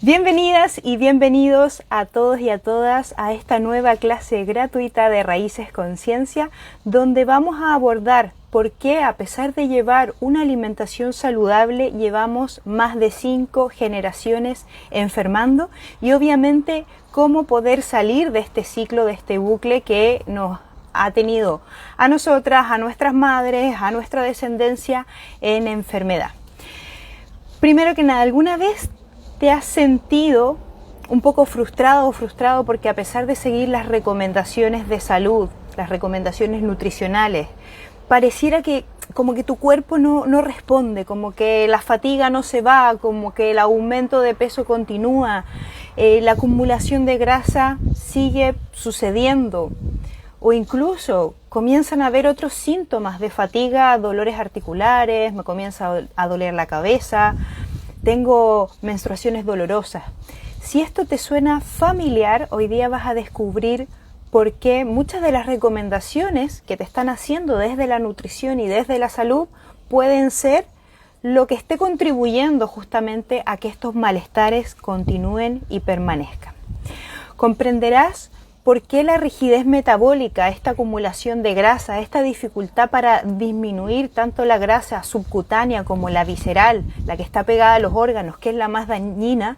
Bienvenidas y bienvenidos a todos y a todas a esta nueva clase gratuita de Raíces Conciencia, donde vamos a abordar por qué, a pesar de llevar una alimentación saludable, llevamos más de 5 generaciones enfermando y obviamente cómo poder salir de este ciclo, de este bucle que nos ha tenido a nosotras, a nuestras madres, a nuestra descendencia en enfermedad. Primero que nada, ¿alguna vez te has sentido un poco frustrado o frustrado porque a pesar de seguir las recomendaciones de salud, las recomendaciones nutricionales, pareciera que como que tu cuerpo no responde, como que la fatiga no se va, como que el aumento de peso continúa, la acumulación de grasa sigue sucediendo o incluso comienzan a haber otros síntomas de fatiga, dolores articulares, me comienza a doler la cabeza, tengo menstruaciones dolorosas? Si esto te suena familiar, hoy día vas a descubrir por qué muchas de las recomendaciones que te están haciendo desde la nutrición y desde la salud pueden ser lo que esté contribuyendo justamente a que estos malestares continúen y permanezcan. Comprenderás por qué la rigidez metabólica, esta acumulación de grasa, esta dificultad para disminuir tanto la grasa subcutánea como la visceral, la que está pegada a los órganos, que es la más dañina,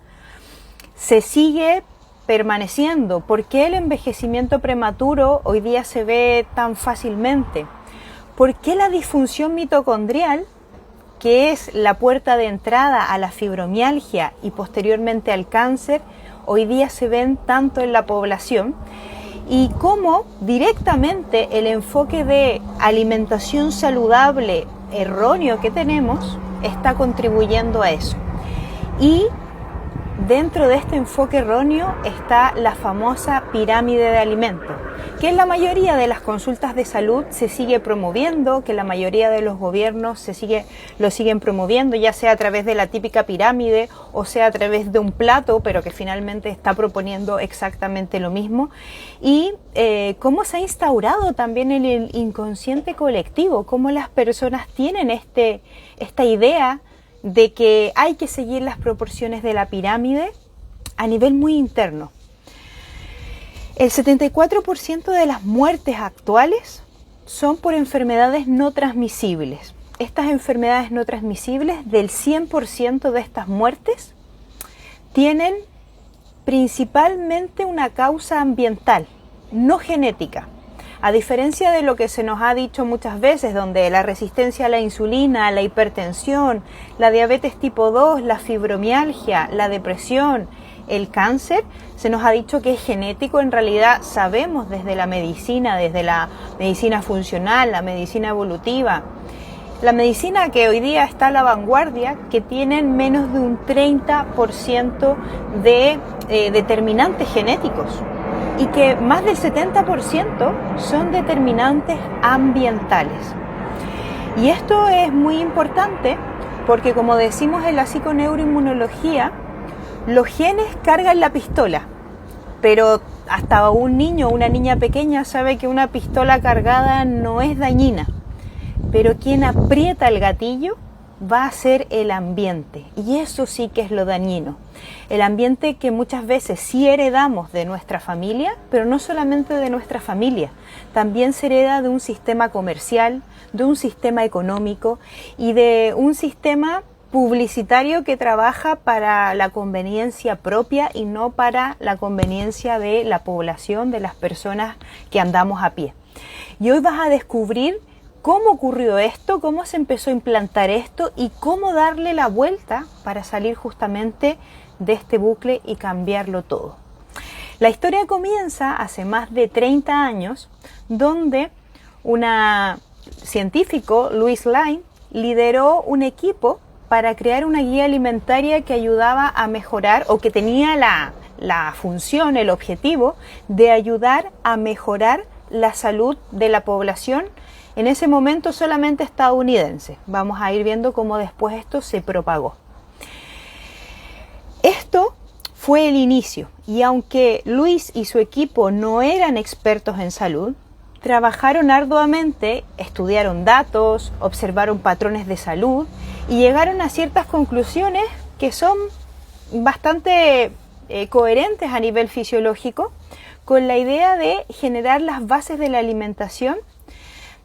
se sigue permaneciendo. ¿Por qué el envejecimiento prematuro hoy día se ve tan fácilmente? ¿Por qué la disfunción mitocondrial, que es la puerta de entrada a la fibromialgia y posteriormente al cáncer, hoy día se ven tanto en la población? Y cómo directamente el enfoque de alimentación saludable erróneo que tenemos está contribuyendo a eso. Y dentro de este enfoque erróneo está la famosa pirámide de alimentos, que en la mayoría de las consultas de salud se sigue promoviendo, que la mayoría de los gobiernos lo siguen promoviendo, ya sea a través de la típica pirámide o sea a través de un plato, pero que finalmente está proponiendo exactamente lo mismo. Y cómo se ha instaurado también en el inconsciente colectivo, cómo las personas tienen esta idea de que hay que seguir las proporciones de la pirámide a nivel muy interno. El 74% de las muertes actuales son por enfermedades no transmisibles. Estas enfermedades no transmisibles, del 100% de estas muertes, tienen principalmente una causa ambiental, no genética. A diferencia de lo que se nos ha dicho muchas veces, donde la resistencia a la insulina, la hipertensión, la diabetes tipo 2, la fibromialgia, la depresión, el cáncer, se nos ha dicho que es genético. En realidad sabemos desde la medicina funcional, la medicina evolutiva, la medicina que hoy día está a la vanguardia, que tienen menos de un 30% de determinantes genéticos y que más del 70% son determinantes ambientales. Y esto es muy importante porque, como decimos en la psiconeuroinmunología, los genes cargan la pistola, pero hasta un niño o una niña pequeña sabe que una pistola cargada no es dañina, pero quien aprieta el gatillo va a ser el ambiente, y eso sí que es lo dañino. El ambiente que muchas veces sí heredamos de nuestra familia, pero no solamente de nuestra familia, también se hereda de un sistema comercial, de un sistema económico y de un sistema publicitario que trabaja para la conveniencia propia y no para la conveniencia de la población, de las personas que andamos a pie. Y hoy vas a descubrir cómo ocurrió esto, cómo se empezó a implantar esto y cómo darle la vuelta para salir justamente de este bucle y cambiarlo todo. La historia comienza hace más de 30 años, donde un científico, Louis Lane, lideró un equipo para crear una guía alimentaria que ayudaba a mejorar, o que tenía la función, el objetivo de ayudar a mejorar la salud de la población, en ese momento solamente estadounidense. Vamos a ir viendo cómo después esto se propagó. Esto fue el inicio, y aunque Luis y su equipo no eran expertos en salud, trabajaron arduamente, estudiaron datos, observaron patrones de salud y llegaron a ciertas conclusiones que son bastante coherentes a nivel fisiológico con la idea de generar las bases de la alimentación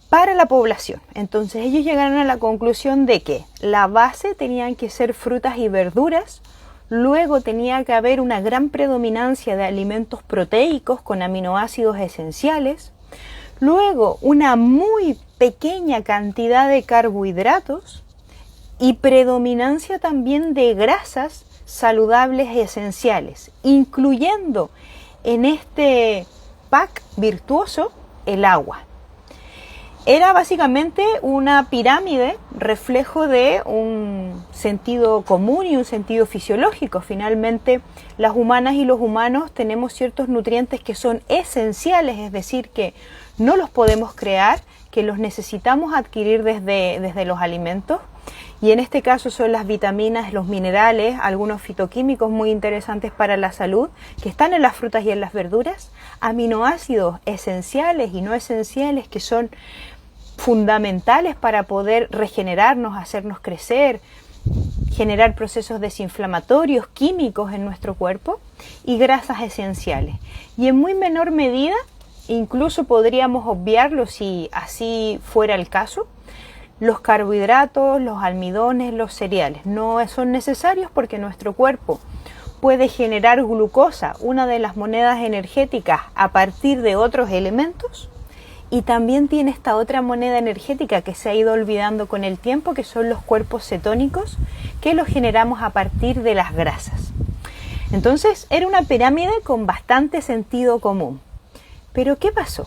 para la población. Entonces ellos llegaron a la conclusión de que la base tenían que ser frutas y verduras, luego tenía que haber una gran predominancia de alimentos proteicos con aminoácidos esenciales, luego una muy pequeña cantidad de carbohidratos y predominancia también de grasas saludables y esenciales, incluyendo en este pack virtuoso el agua. Era básicamente una pirámide, reflejo de un sentido común y un sentido fisiológico. Finalmente, las humanas y los humanos tenemos ciertos nutrientes que son esenciales, es decir, que no los podemos crear, que los necesitamos adquirir desde los alimentos. Y en este caso son las vitaminas, los minerales, algunos fitoquímicos muy interesantes para la salud, que están en las frutas y en las verduras, aminoácidos esenciales y no esenciales que son fundamentales para poder regenerarnos, hacernos crecer, generar procesos desinflamatorios, químicos en nuestro cuerpo, y grasas esenciales. Y en muy menor medida, incluso podríamos obviarlo si así fuera el caso, los carbohidratos, los almidones, los cereales. No son necesarios porque nuestro cuerpo puede generar glucosa, una de las monedas energéticas, a partir de otros elementos. Y también tiene esta otra moneda energética que se ha ido olvidando con el tiempo, que son los cuerpos cetónicos, que los generamos a partir de las grasas. Entonces era una pirámide con bastante sentido común. Pero ¿qué pasó?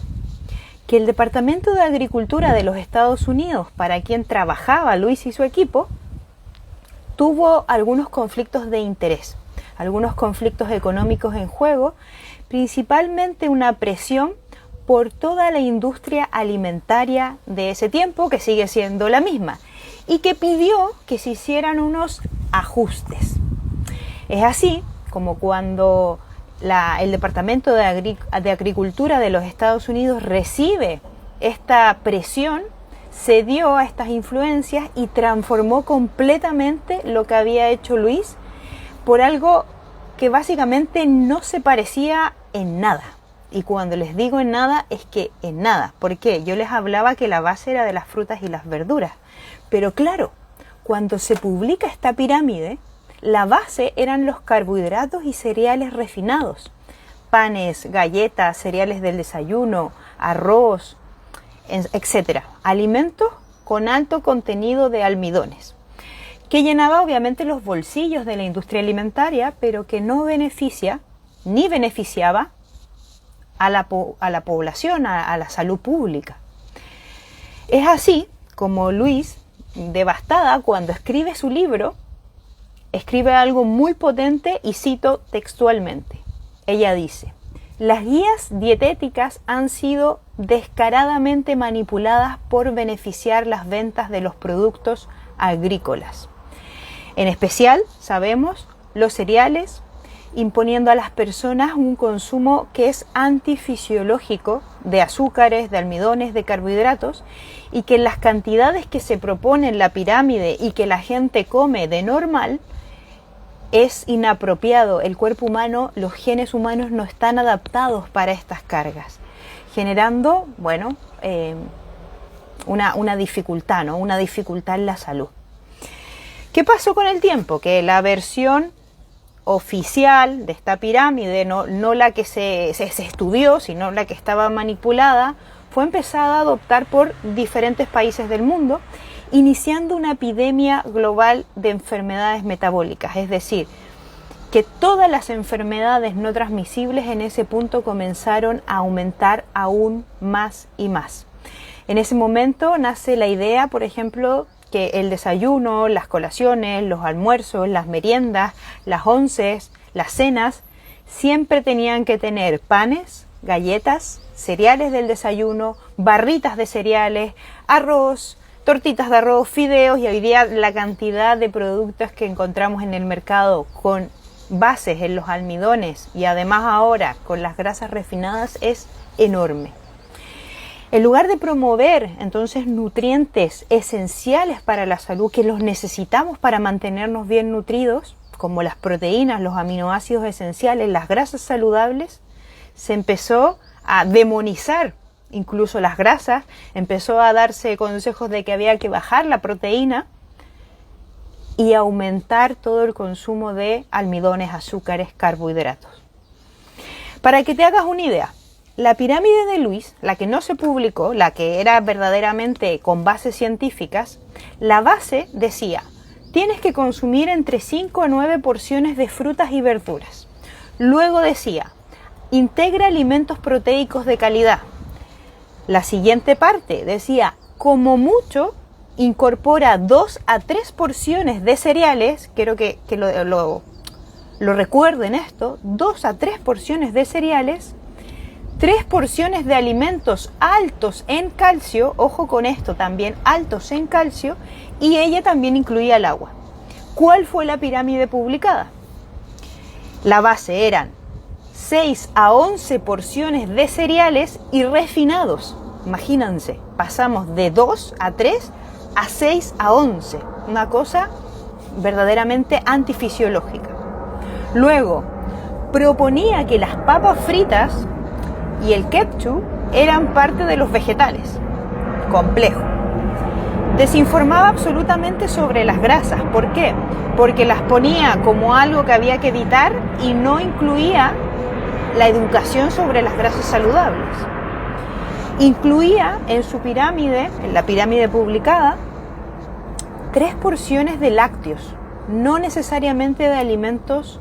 Que el Departamento de Agricultura de los Estados Unidos, para quien trabajaba Luis y su equipo, tuvo algunos conflictos de interés, algunos conflictos económicos en juego, principalmente una presión por toda la industria alimentaria de ese tiempo, que sigue siendo la misma, y que pidió que se hicieran unos ajustes. Es así como cuando el Departamento de Agricultura de los Estados Unidos recibe esta presión, cedió a estas influencias y transformó completamente lo que había hecho Luis por algo que básicamente no se parecía en nada. Y cuando les digo en nada, es que en nada. ¿Por qué? Yo les hablaba que la base era de las frutas y las verduras. Pero claro, cuando se publica esta pirámide, la base eran los carbohidratos y cereales refinados. Panes, galletas, cereales del desayuno, arroz, etc. Alimentos con alto contenido de almidones, que llenaba obviamente los bolsillos de la industria alimentaria, pero que no beneficia ni beneficiaba a la población, a la salud pública. Es así como Luis, devastada, cuando escribe su libro, escribe algo muy potente y cito textualmente. Ella dice: las guías dietéticas han sido descaradamente manipuladas por beneficiar las ventas de los productos agrícolas. En especial, sabemos, los cereales, imponiendo a las personas un consumo que es antifisiológico de azúcares, de almidones, de carbohidratos, y que en las cantidades que se propone en la pirámide y que la gente come de normal es inapropiado. El cuerpo humano, los genes humanos no están adaptados para estas cargas, generando, una dificultad, ¿no? Una dificultad en la salud. ¿Qué pasó con el tiempo? Que la versión oficial de esta pirámide, no la que se estudió, sino la que estaba manipulada, fue empezada a adoptar por diferentes países del mundo, iniciando una epidemia global de enfermedades metabólicas. Es decir, que todas las enfermedades no transmisibles en ese punto comenzaron a aumentar aún más y más. En ese momento nace la idea, por ejemplo, que el desayuno, las colaciones, los almuerzos, las meriendas, las onces, las cenas, siempre tenían que tener panes, galletas, cereales del desayuno, barritas de cereales, arroz, tortitas de arroz, fideos, y hoy día la cantidad de productos que encontramos en el mercado con bases en los almidones y además ahora con las grasas refinadas es enorme. En lugar de promover entonces nutrientes esenciales para la salud, que los necesitamos para mantenernos bien nutridos, como las proteínas, los aminoácidos esenciales, las grasas saludables, se empezó a demonizar incluso las grasas, empezó a darse consejos de que había que bajar la proteína y aumentar todo el consumo de almidones, azúcares, carbohidratos. Para que te hagas una idea, la pirámide de Lewis, la que no se publicó, la que era verdaderamente con bases científicas, la base decía, tienes que consumir entre 5 a 9 porciones de frutas y verduras. Luego decía, integra alimentos proteicos de calidad. La siguiente parte decía, como mucho, incorpora 2 a 3 porciones de cereales, quiero que lo recuerden esto, 2 a 3 porciones de cereales, 3 porciones de alimentos altos en calcio, ojo con esto también, altos en calcio, y ella también incluía el agua. ¿Cuál fue la pirámide publicada? La base eran 6 a 11 porciones de cereales y refinados. Imagínense, pasamos de 2 a 3 a 6 a 11, una cosa verdaderamente antifisiológica. Luego, proponía que las papas fritas y el ketchup eran parte de los vegetales. Complejo. Desinformaba absolutamente sobre las grasas. ¿Por qué? Porque las ponía como algo que había que evitar y no incluía la educación sobre las grasas saludables. Incluía en su pirámide, en la pirámide publicada, 3 porciones de lácteos, no necesariamente de alimentos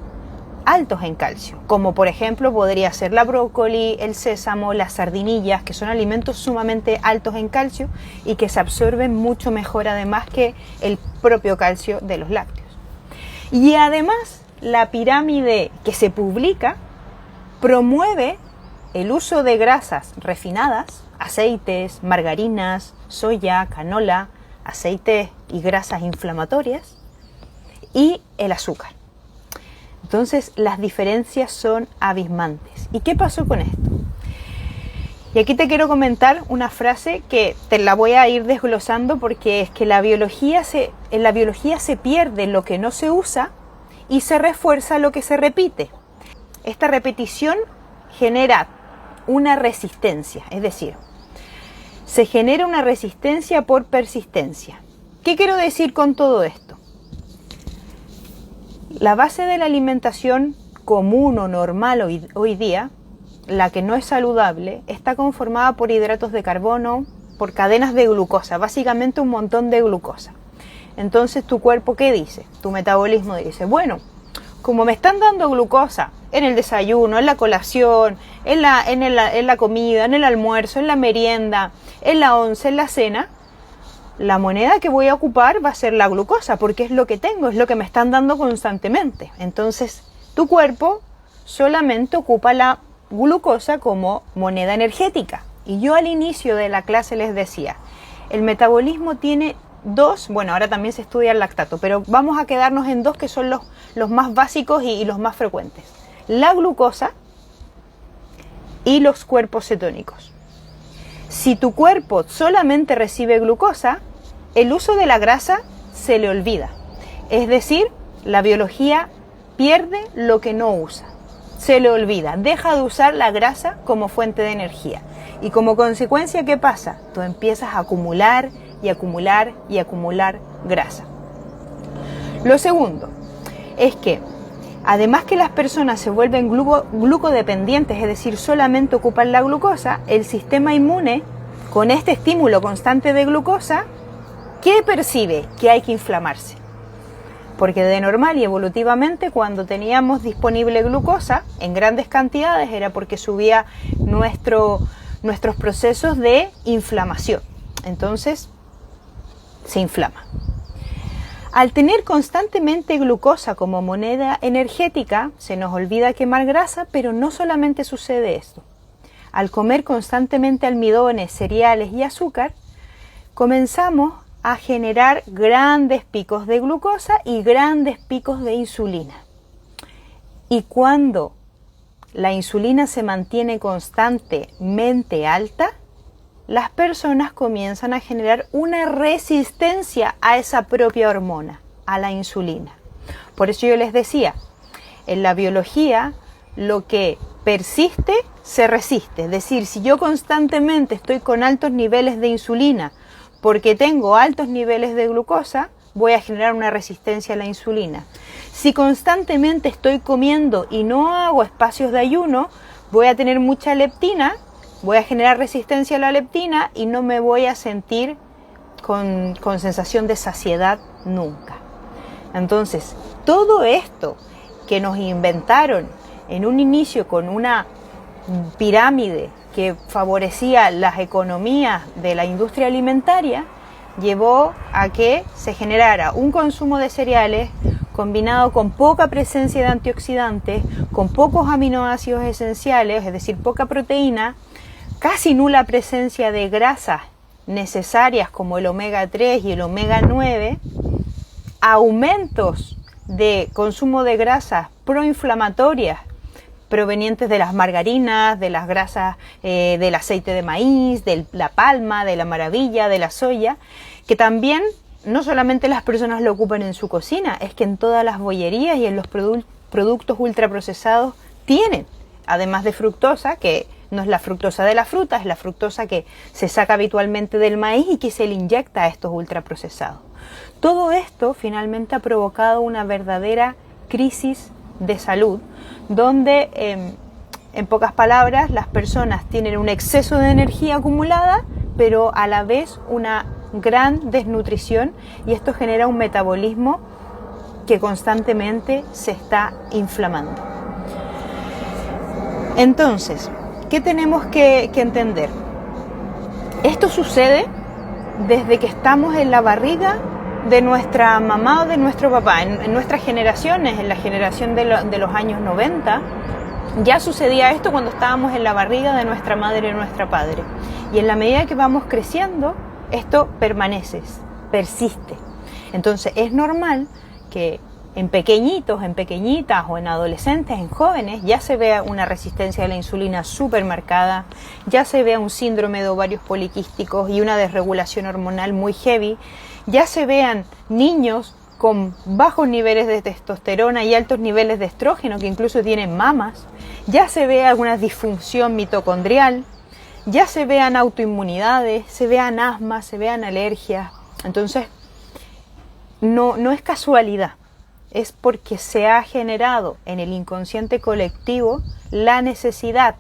altos en calcio, como por ejemplo podría ser la brócoli, el sésamo, las sardinillas, que son alimentos sumamente altos en calcio y que se absorben mucho mejor además que el propio calcio de los lácteos. Y además la pirámide que se publica promueve el uso de grasas refinadas, aceites, margarinas, soya, canola, aceites y grasas inflamatorias y el azúcar. Entonces las diferencias son abismantes. ¿Y qué pasó con esto? Y aquí te quiero comentar una frase que te la voy a ir desglosando porque es que en la biología se pierde lo que no se usa y se refuerza lo que se repite. Esta repetición genera una resistencia, es decir, se genera una resistencia por persistencia. ¿Qué quiero decir con todo esto? La base de la alimentación común o normal hoy día, la que no es saludable, está conformada por hidratos de carbono, por cadenas de glucosa, básicamente un montón de glucosa. Entonces, ¿tu cuerpo qué dice? Tu metabolismo dice, bueno, como me están dando glucosa en el desayuno, en la colación, en la comida, en el almuerzo, en la merienda, en la once, en la cena, la moneda que voy a ocupar va a ser la glucosa, porque es lo que tengo, es lo que me están dando constantemente. Entonces, tu cuerpo solamente ocupa la glucosa como moneda energética. Y yo al inicio de la clase les decía, el metabolismo tiene dos, bueno, ahora también se estudia el lactato, pero vamos a quedarnos en dos que son los más básicos y los más frecuentes. La glucosa y los cuerpos cetónicos. Si tu cuerpo solamente recibe glucosa, el uso de la grasa se le olvida. Es decir, la biología pierde lo que no usa. Se le olvida, deja de usar la grasa como fuente de energía. Y como consecuencia, ¿qué pasa? Tú empiezas a acumular y acumular y acumular grasa. Lo segundo es que, además que las personas se vuelven glucodependientes, es decir, solamente ocupan la glucosa, el sistema inmune, con este estímulo constante de glucosa, ¿qué percibe? Que hay que inflamarse. Porque de normal y evolutivamente, cuando teníamos disponible glucosa en grandes cantidades, era porque subía nuestros procesos de inflamación. Entonces, se inflama. Al tener constantemente glucosa como moneda energética, se nos olvida quemar grasa, pero no solamente sucede esto. Al comer constantemente almidones, cereales y azúcar, comenzamos a generar grandes picos de glucosa y grandes picos de insulina. Y cuando la insulina se mantiene constantemente alta, las personas comienzan a generar una resistencia a esa propia hormona, a la insulina. Por eso yo les decía, en la biología lo que persiste se resiste. Es decir, si yo constantemente estoy con altos niveles de insulina porque tengo altos niveles de glucosa, voy a generar una resistencia a la insulina. Si constantemente estoy comiendo y no hago espacios de ayuno, voy a tener mucha leptina, voy a generar resistencia a la leptina y no me voy a sentir con sensación de saciedad nunca. Entonces, todo esto que nos inventaron en un inicio con una pirámide que favorecía las economías de la industria alimentaria, llevó a que se generara un consumo de cereales combinado con poca presencia de antioxidantes, con pocos aminoácidos esenciales, es decir, poca proteína, casi nula presencia de grasas necesarias como el omega 3 y el omega 9, aumentos de consumo de grasas proinflamatorias provenientes de las margarinas, de las grasas del aceite de maíz, de la palma, de la maravilla, de la soya, que también no solamente las personas lo ocupan en su cocina, es que en todas las bollerías y en los productos ultraprocesados tienen, además de fructosa, que no es la fructosa de la fruta, es la fructosa que se saca habitualmente del maíz y que se le inyecta a estos ultraprocesados. Todo esto finalmente ha provocado una verdadera crisis de salud, donde en pocas palabras las personas tienen un exceso de energía acumulada, pero a la vez una gran desnutrición, y esto genera un metabolismo que constantemente se está inflamando. Entonces, ¿qué tenemos que entender? Esto sucede desde que estamos en la barriga de nuestra mamá o de nuestro papá. En nuestras generaciones, en la generación de los años 90, ya sucedía esto cuando estábamos en la barriga de nuestra madre y nuestro padre. Y en la medida que vamos creciendo, esto permanece, persiste. Entonces es normal que en pequeñitos, en pequeñitas o en adolescentes, en jóvenes, ya se vea una resistencia a la insulina súper marcada, ya se vea un síndrome de ovarios poliquísticos y una desregulación hormonal muy heavy, ya se vean niños con bajos niveles de testosterona y altos niveles de estrógeno que incluso tienen mamas, ya se vea alguna disfunción mitocondrial, ya se vean autoinmunidades, se vean asma, se vean alergias. Entonces, no es casualidad, es porque se ha generado en el inconsciente colectivo la necesidad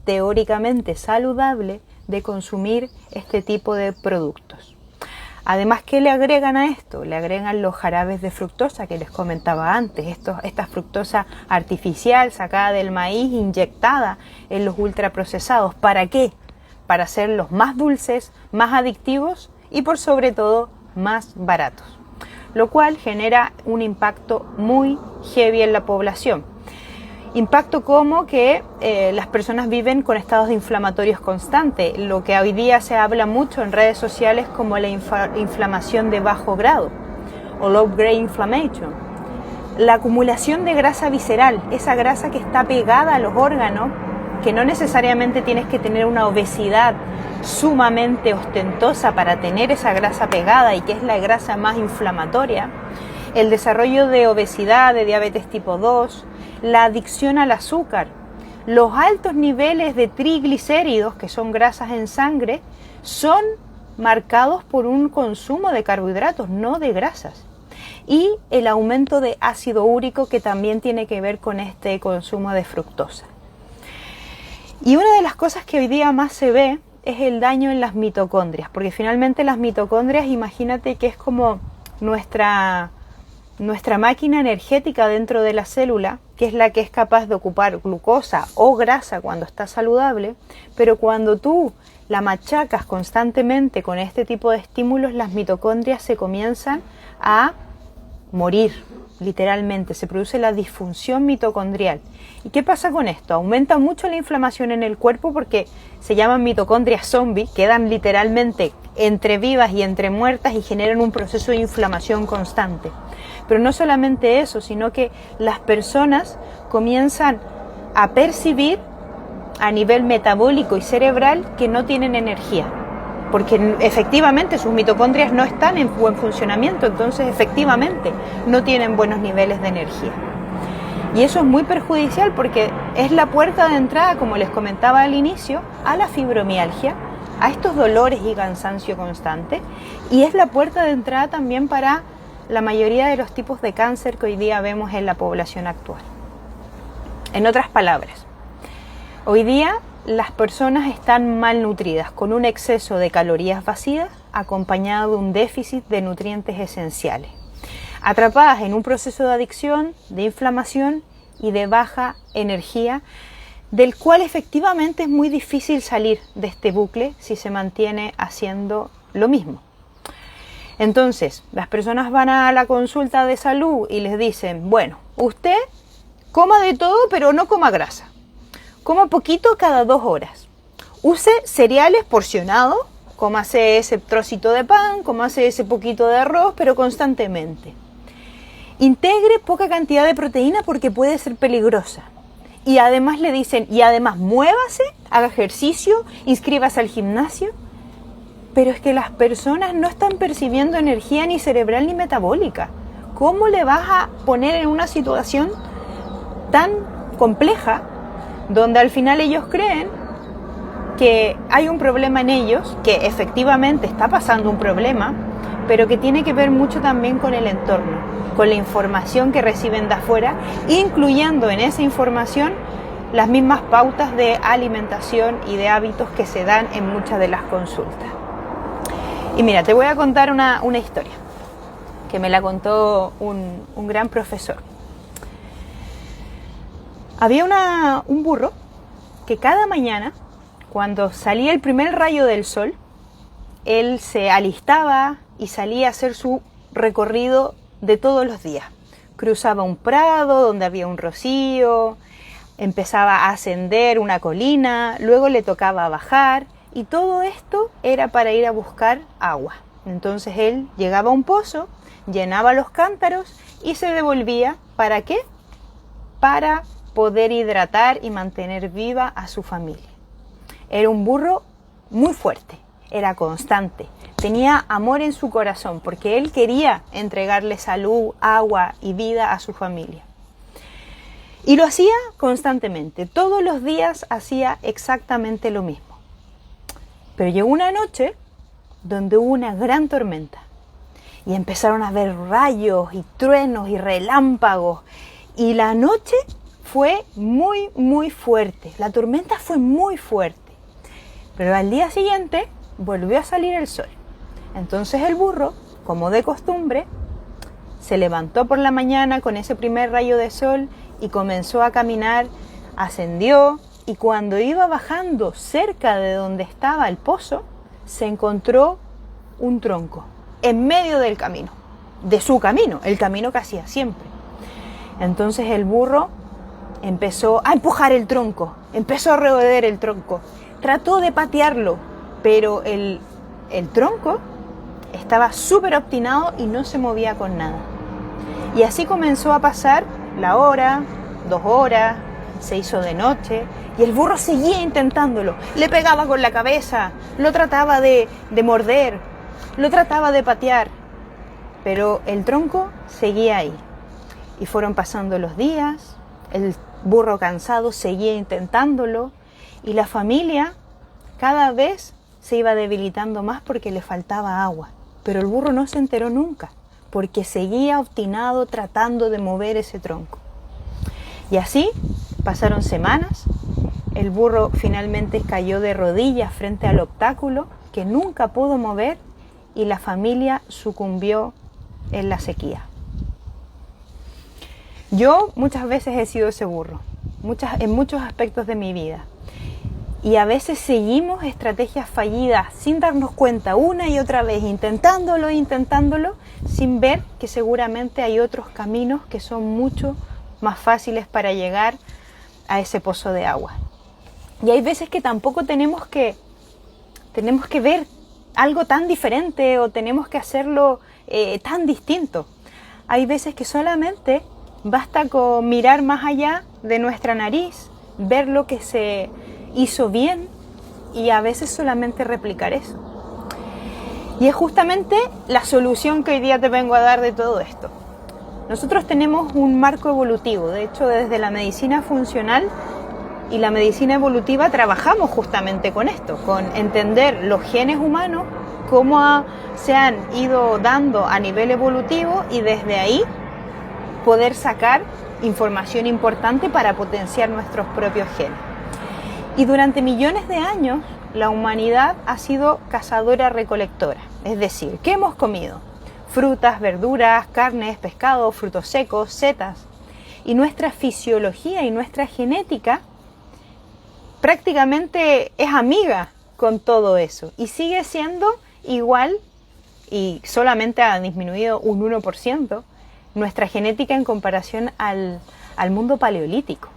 teóricamente saludable de consumir este tipo de productos. Además, ¿qué le agregan a esto? Le agregan los jarabes de fructosa que les comentaba antes, esta fructosa artificial sacada del maíz, inyectada en los ultraprocesados. ¿Para qué? Para hacerlos más dulces, más adictivos y por sobre todo más baratos, lo cual genera un impacto muy heavy en la población. Impacto como que las personas viven con estados inflamatorios constantes, lo que hoy día se habla mucho en redes sociales como la inflamación de bajo grado o low grade inflammation. La acumulación de grasa visceral, esa grasa que está pegada a los órganos, que no necesariamente tienes que tener una obesidad sumamente ostentosa para tener esa grasa pegada y que es la grasa más inflamatoria, el desarrollo de obesidad, de diabetes tipo 2, la adicción al azúcar, los altos niveles de triglicéridos, que son grasas en sangre, son marcados por un consumo de carbohidratos, no de grasas. Y el aumento de ácido úrico, que también tiene que ver con este consumo de fructosa. Y una de las cosas que hoy día más se ve es el daño en las mitocondrias, porque finalmente las mitocondrias, imagínate que es como nuestra máquina energética dentro de la célula, que es la que es capaz de ocupar glucosa o grasa cuando está saludable, pero cuando tú la machacas constantemente con este tipo de estímulos, las mitocondrias se comienzan a morir, literalmente, se produce la disfunción mitocondrial. ¿Y qué pasa con esto? Aumenta mucho la inflamación en el cuerpo porque se llaman mitocondrias zombies, quedan literalmente entre vivas y entre muertas y generan un proceso de inflamación constante. Pero no solamente eso, sino que las personas comienzan a percibir a nivel metabólico y cerebral que no tienen energía. porque efectivamente sus mitocondrias no están en buen funcionamiento, entonces efectivamente no tienen buenos niveles de energía. Y eso es muy perjudicial porque es la puerta de entrada, como les comentaba al inicio, a la fibromialgia, a estos dolores y cansancio constante, y es la puerta de entrada también para la mayoría de los tipos de cáncer que hoy día vemos en la población actual. En otras palabras, hoy día las personas están malnutridas, con un exceso de calorías vacías acompañado de un déficit de nutrientes esenciales, atrapadas en un proceso de adicción, de inflamación y de baja energía, del cual efectivamente es muy difícil salir de este bucle si se mantiene haciendo lo mismo. Entonces, las personas van a la consulta de salud y les dicen, bueno, usted coma de todo pero no coma grasa, coma poquito cada 2 horas, use cereales porcionados, cómase ese trocito de pan, cómase ese poquito de arroz, pero constantemente. Integre poca cantidad de proteína porque puede ser peligrosa. Y además le dicen, y además muévase, haga ejercicio, inscríbase al gimnasio. Pero es que las personas no están percibiendo energía ni cerebral ni metabólica. ¿Cómo le vas a poner en una situación tan compleja donde al final ellos creen que hay un problema en ellos, que efectivamente está pasando un problema, pero que tiene que ver mucho también con el entorno, con la información que reciben de afuera, incluyendo en esa información las mismas pautas de alimentación y de hábitos que se dan en muchas de las consultas. Y mira, te voy a contar una historia que me la contó un gran profesor. Había un burro que cada mañana, cuando salía el primer rayo del sol, él se alistaba y salía a hacer su recorrido de todos los días. Cruzaba un prado donde había un rocío, empezaba a ascender una colina, luego le tocaba bajar, y todo esto era para ir a buscar agua. Entonces él llegaba a un pozo, llenaba los cántaros y se devolvía. ¿Para qué? Para poder hidratar y mantener viva a su familia. Era un burro muy fuerte, era constante, tenía amor en su corazón porque él quería entregarle salud, agua y vida a su familia. Y lo hacía constantemente, todos los días hacía exactamente lo mismo. Pero llegó una noche donde hubo una gran tormenta y empezaron a haber rayos y truenos y relámpagos, y la noche fue muy fuerte, la tormenta fue muy fuerte. Pero al día siguiente volvió a salir el sol. Entonces el burro, como de costumbre, se levantó por la mañana con ese primer rayo de sol y comenzó a caminar, ascendió, y cuando iba bajando cerca de donde estaba el pozo, se encontró un tronco en medio del camino, de su camino, el camino que hacía siempre. Entonces el burro empezó a empujar el tronco, empezó a roer el tronco, trató de patearlo, pero el tronco estaba súper obstinado y no se movía con nada. Y así comenzó a pasar la hora, 2 horas, se hizo de noche y el burro seguía intentándolo. Le pegaba con la cabeza, lo trataba de morder, lo trataba de patear, pero el tronco seguía ahí. Y fueron pasando los días, el burro cansado seguía intentándolo y la familia cada vez se iba debilitando más porque le faltaba agua. Pero el burro no se enteró nunca porque seguía obstinado tratando de mover ese tronco. Y así pasaron semanas, el burro finalmente cayó de rodillas frente al obstáculo que nunca pudo mover y la familia sucumbió en la sequía. Yo muchas veces he sido ese burro, en muchos aspectos de mi vida. Y a veces seguimos estrategias fallidas sin darnos cuenta una y otra vez, intentándolo, sin ver que seguramente hay otros caminos que son mucho más fáciles para llegar a ese pozo de agua. Y hay veces que tampoco tenemos que ver algo tan diferente o tenemos que hacerlo tan distinto. Hay veces que solamente basta con mirar más allá de nuestra nariz, ver lo que se hizo bien y a veces solamente replicar eso. Y es justamente la solución que hoy día te vengo a dar de todo esto. Nosotros tenemos un marco evolutivo. De hecho, desde la medicina funcional y la medicina evolutiva trabajamos justamente con esto, con entender los genes humanos, cómo se han ido dando a nivel evolutivo y desde ahí poder sacar información importante para potenciar nuestros propios genes. Y durante millones de años la humanidad ha sido cazadora-recolectora, es decir, ¿qué hemos comido? Frutas, verduras, carnes, pescados, frutos secos, setas. Y nuestra fisiología y nuestra genética prácticamente es amiga con todo eso y sigue siendo igual, y solamente ha disminuido un 1% nuestra genética en comparación al mundo paleolítico.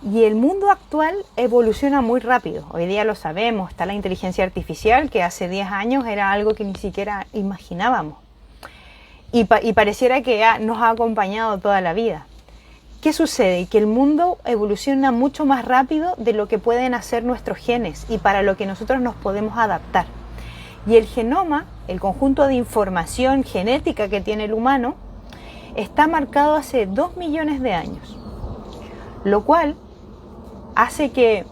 Y el mundo actual evoluciona muy rápido. Hoy día lo sabemos, está la inteligencia artificial, que hace 10 años era algo que ni siquiera imaginábamos. Y pareciera que nos ha acompañado toda la vida. ¿Qué sucede? Que el mundo evoluciona mucho más rápido de lo que pueden hacer nuestros genes y para lo que nosotros nos podemos adaptar. Y el genoma, el conjunto de información genética que tiene el humano, está marcado hace 2 millones de años. Lo cual hace que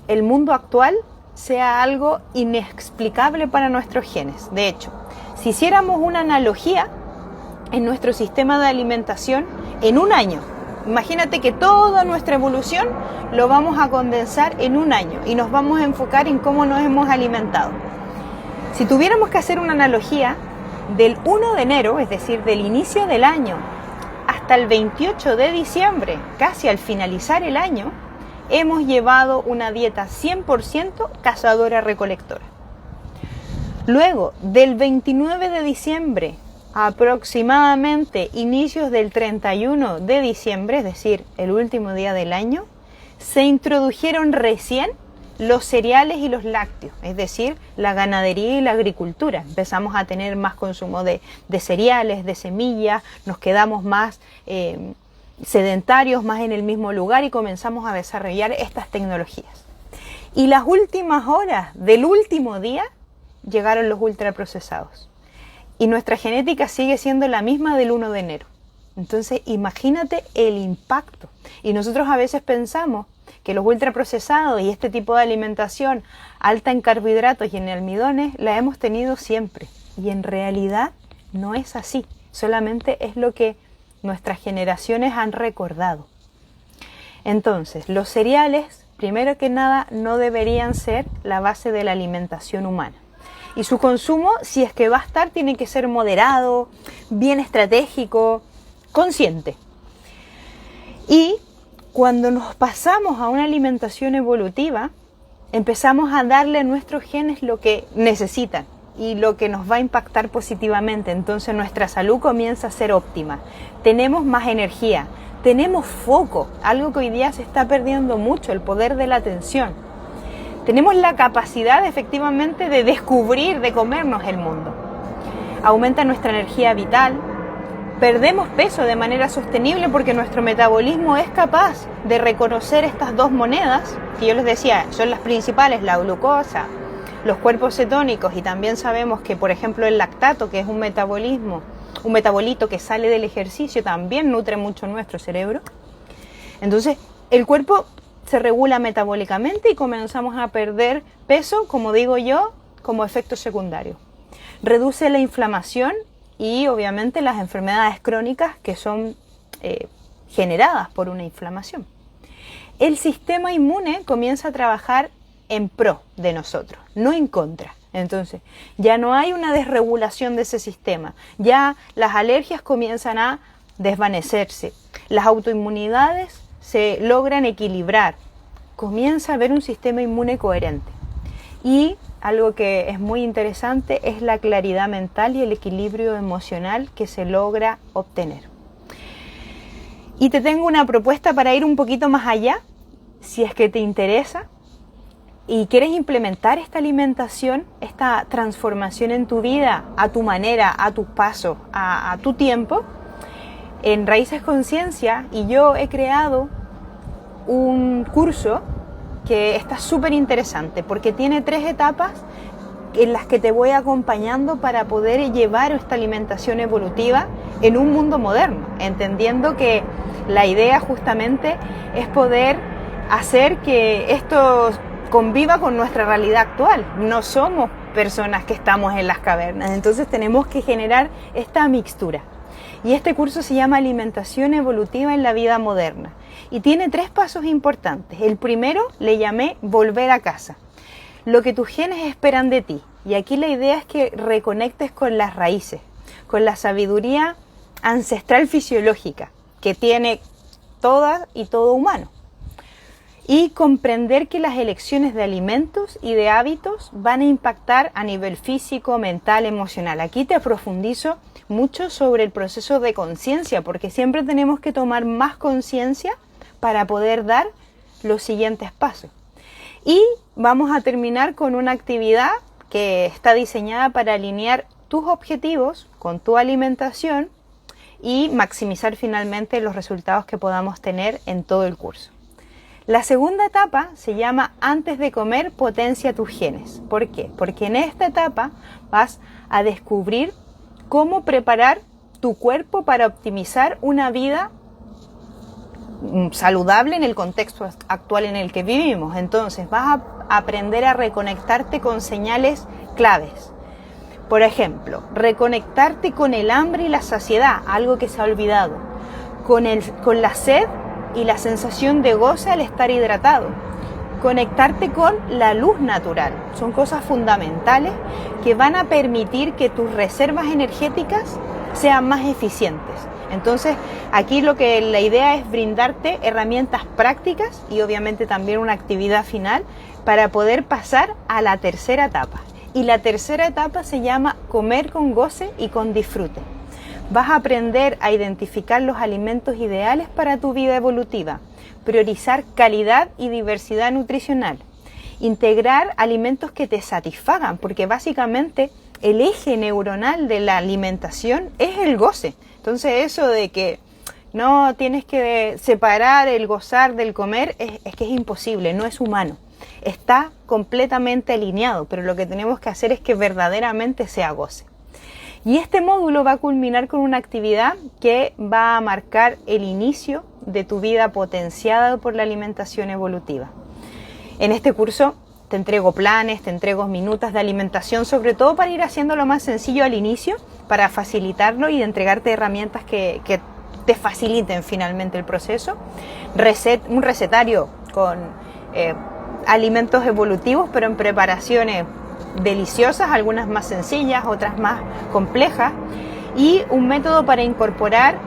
el mundo actual sea algo inexplicable para nuestros genes. De hecho, si hiciéramos una analogía en nuestro sistema de alimentación, en un año, imagínate que toda nuestra evolución lo vamos a condensar en un año y nos vamos a enfocar en cómo nos hemos alimentado. Si tuviéramos que hacer una analogía, del 1 de enero, es decir, del inicio del año, hasta el 28 de diciembre, casi al finalizar el año, hemos llevado una dieta 100% cazadora-recolectora. Luego, del 29 de diciembre a aproximadamente inicios del 31 de diciembre, es decir, el último día del año, se introdujeron recién los cereales y los lácteos, es decir, la ganadería y la agricultura. Empezamos a tener más consumo de cereales, de semillas, nos quedamos más sedentarios, más en el mismo lugar y comenzamos a desarrollar estas tecnologías. Y las últimas horas del último día llegaron los ultraprocesados. Y nuestra genética sigue siendo la misma del 1 de enero. Entonces, imagínate el impacto. Y nosotros a veces pensamos que los ultraprocesados y este tipo de alimentación alta en carbohidratos y en almidones la hemos tenido siempre. Y en realidad no es así. Solamente es lo que nuestras generaciones han recordado. Entonces, los cereales, primero que nada, no deberían ser la base de la alimentación humana. Y su consumo, si es que va a estar, tiene que ser moderado, bien estratégico, consciente. Y cuando nos pasamos a una alimentación evolutiva, empezamos a darle a nuestros genes lo que necesitan y lo que nos va a impactar positivamente. Entonces nuestra salud comienza a ser óptima. Tenemos más energía, tenemos foco, algo que hoy día se está perdiendo mucho, el poder de la atención. Tenemos la capacidad efectivamente de descubrir, de comernos el mundo. Aumenta nuestra energía vital. Perdemos peso de manera sostenible porque nuestro metabolismo es capaz de reconocer estas dos monedas, que yo les decía, son las principales, la glucosa, los cuerpos cetónicos, y también sabemos que, por ejemplo, el lactato, que es un metabolito que sale del ejercicio, también nutre mucho nuestro cerebro. Entonces, el cuerpo se regula metabólicamente y comenzamos a perder peso, como digo yo, como efecto secundario. Reduce la inflamación y obviamente las enfermedades crónicas que son generadas por una inflamación. El sistema inmune comienza a trabajar en pro de nosotros, no en contra. Entonces, ya no hay una desregulación de ese sistema, ya las alergias comienzan a desvanecerse, las autoinmunidades se logran equilibrar, comienza a haber un sistema inmune coherente. Y algo que es muy interesante es la claridad mental y el equilibrio emocional que se logra obtener. Y te tengo una propuesta para ir un poquito más allá, si es que te interesa y quieres implementar esta alimentación, esta transformación en tu vida, a tu manera, a tu paso, a tu tiempo. En Raíces Conciencia, y yo he creado un curso que está súper interesante porque tiene 3 etapas en las que te voy acompañando para poder llevar esta alimentación evolutiva en un mundo moderno, entendiendo que la idea justamente es poder hacer que esto conviva con nuestra realidad actual. No somos personas que estamos en las cavernas, entonces tenemos que generar esta mixtura. Y este curso se llama Alimentación Evolutiva en la Vida Moderna y tiene 3 pasos importantes. El primero le llamé volver a casa, lo que tus genes esperan de ti. Y aquí la idea es que reconectes con las raíces, con la sabiduría ancestral fisiológica que tiene toda y todo humano. Y comprender que las elecciones de alimentos y de hábitos van a impactar a nivel físico, mental, emocional. Aquí te profundizo mucho sobre el proceso de conciencia, porque siempre tenemos que tomar más conciencia para poder dar los siguientes pasos. Y vamos a terminar con una actividad que está diseñada para alinear tus objetivos con tu alimentación y maximizar finalmente los resultados que podamos tener en todo el curso. La segunda etapa se llama Antes de comer, potencia tus genes. ¿Por qué? Porque en esta etapa vas a descubrir cómo preparar tu cuerpo para optimizar una vida saludable en el contexto actual en el que vivimos. Entonces vas a aprender a reconectarte con señales claves. Por ejemplo, reconectarte con el hambre y la saciedad, algo que se ha olvidado, con la sed y la sensación de goce al estar hidratado, conectarte con la luz natural. Son cosas fundamentales que van a permitir que tus reservas energéticas sean más eficientes. Entonces, aquí la idea es brindarte herramientas prácticas y obviamente también una actividad final para poder pasar a la tercera etapa. Y la tercera etapa se llama comer con goce y con disfrute. Vas a aprender a identificar los alimentos ideales para tu vida evolutiva, priorizar calidad y diversidad nutricional, integrar alimentos que te satisfagan, porque básicamente el eje neuronal de la alimentación es el goce. Entonces eso de que no tienes que separar el gozar del comer es que es imposible, no es humano. Está completamente alineado, pero lo que tenemos que hacer es que verdaderamente sea goce. Y este módulo va a culminar con una actividad que va a marcar el inicio de tu vida potenciada por la alimentación evolutiva. En este curso te entrego planes, te entrego minutas de alimentación, sobre todo para ir haciéndolo más sencillo al inicio, para facilitarlo y entregarte herramientas que te faciliten finalmente el proceso. Un recetario con alimentos evolutivos, pero en preparaciones deliciosas, algunas más sencillas, otras más complejas, y un método para incorporar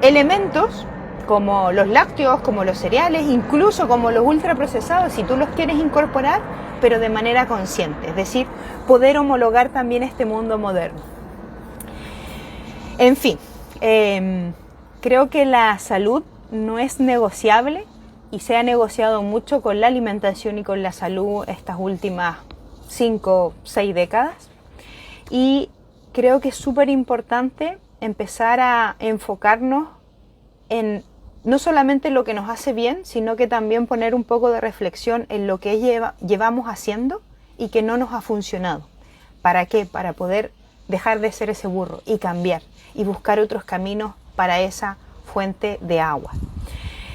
elementos como los lácteos, como los cereales, incluso como los ultraprocesados, si tú los quieres incorporar, pero de manera consciente, es decir, poder homologar también este mundo moderno. En fin, creo que la salud no es negociable y se ha negociado mucho con la alimentación y con la salud estas últimas 5 o 6 décadas, y creo que es súper importante empezar a enfocarnos en no solamente lo que nos hace bien, sino que también poner un poco de reflexión en lo que llevamos haciendo y que no nos ha funcionado. ¿Para qué? Para poder dejar de ser ese burro y cambiar y buscar otros caminos para esa fuente de agua.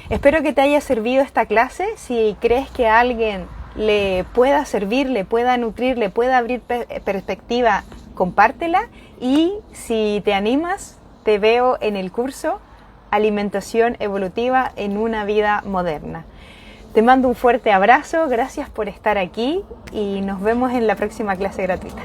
Espero que te haya servido esta clase. Si crees que a alguien le pueda servir, le pueda nutrir, le pueda abrir perspectiva, compártela, y si te animas, te veo en el curso Alimentación Evolutiva en una Vida Moderna. Te mando un fuerte abrazo, gracias por estar aquí y nos vemos en la próxima clase gratuita.